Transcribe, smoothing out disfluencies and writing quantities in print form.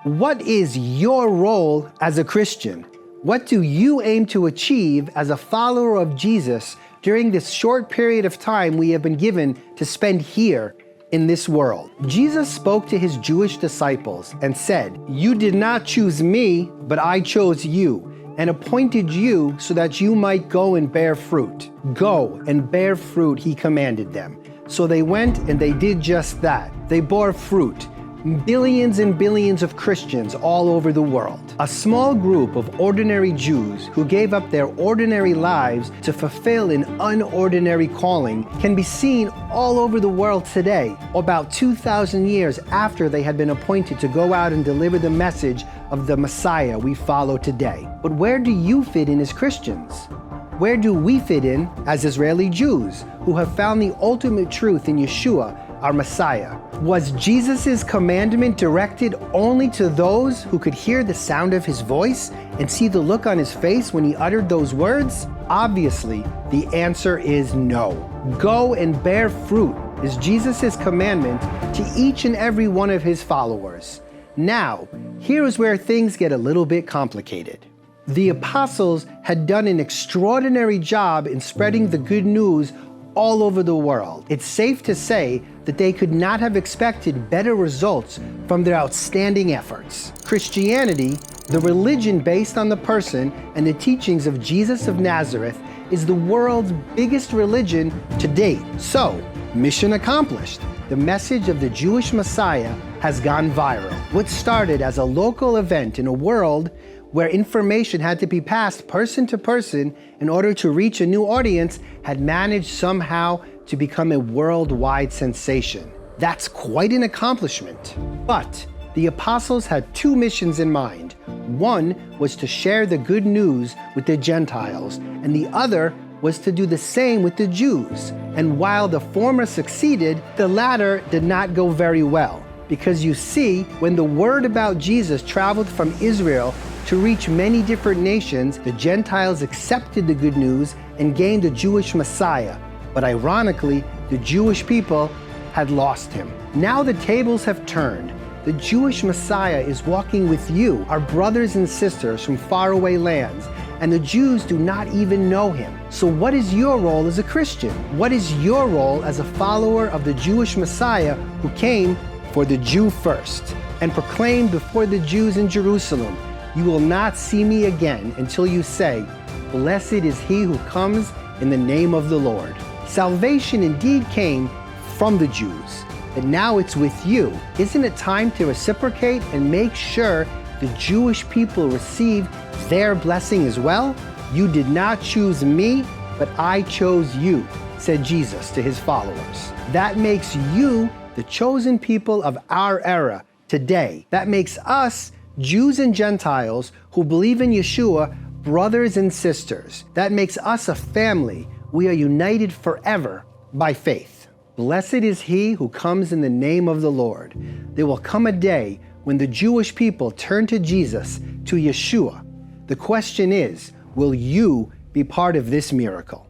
What is your role as a Christian? What do you aim to achieve as a follower of Jesus during this short period of time we have been given to spend here in this world? Jesus spoke to his Jewish disciples and said, "You did not choose me, but I chose you and appointed you so that you might go and bear fruit." Go and bear fruit, he commanded them. So they went and they did just that. They bore fruit. Billions and billions of Christians all over the world. A small group of ordinary Jews who gave up their ordinary lives to fulfill an unordinary calling can be seen all over the world today, about 2,000 years after they had been appointed to go out and deliver the message of the Messiah we follow today. But where do you fit in as Christians? Where do we fit in as Israeli Jews who have found the ultimate truth in Yeshua, our Messiah? Was Jesus' commandment directed only to those who could hear the sound of his voice and see the look on his face when he uttered those words? Obviously, the answer is no. Go and bear fruit is Jesus' commandment to each and every one of his followers. Now, here is where things get a little bit complicated. The apostles had done an extraordinary job in spreading the good news all over the world. It's safe to say that they could not have expected better results from their outstanding efforts. Christianity, the religion based on the person and the teachings of Jesus of Nazareth, is the world's biggest religion to date. So, mission accomplished. The message of the Jewish Messiah has gone viral. What started as a local event in a world where information had to be passed person to person in order to reach a new audience had managed somehow to become a worldwide sensation. That's quite an accomplishment. But the apostles had two missions in mind. One was to share the good news with the Gentiles, and the other was to do the same with the Jews. And while the former succeeded, the latter did not go very well. Because you see, when the word about Jesus traveled from Israel to reach many different nations, the Gentiles accepted the good news and gained a Jewish Messiah. But ironically, the Jewish people had lost him. Now the tables have turned. The Jewish Messiah is walking with you, our brothers and sisters from faraway lands, and the Jews do not even know him. So what is your role as a Christian? What is your role as a follower of the Jewish Messiah who came for the Jew first and proclaimed before the Jews in Jerusalem, "You will not see me again until you say, 'Blessed is he who comes in the name of the Lord.'" Salvation indeed came from the Jews, but now it's with you. Isn't it time to reciprocate and make sure the Jewish people receive their blessing as well? "You did not choose me, but I chose you," said Jesus to his followers. That makes you the chosen people of our era today. That makes us, Jews and Gentiles who believe in Yeshua, brothers and sisters. That makes us a family. We are united forever by faith. Blessed is he who comes in the name of the Lord. There will come a day when the Jewish people turn to Jesus, to Yeshua. The question is, will you be part of this miracle?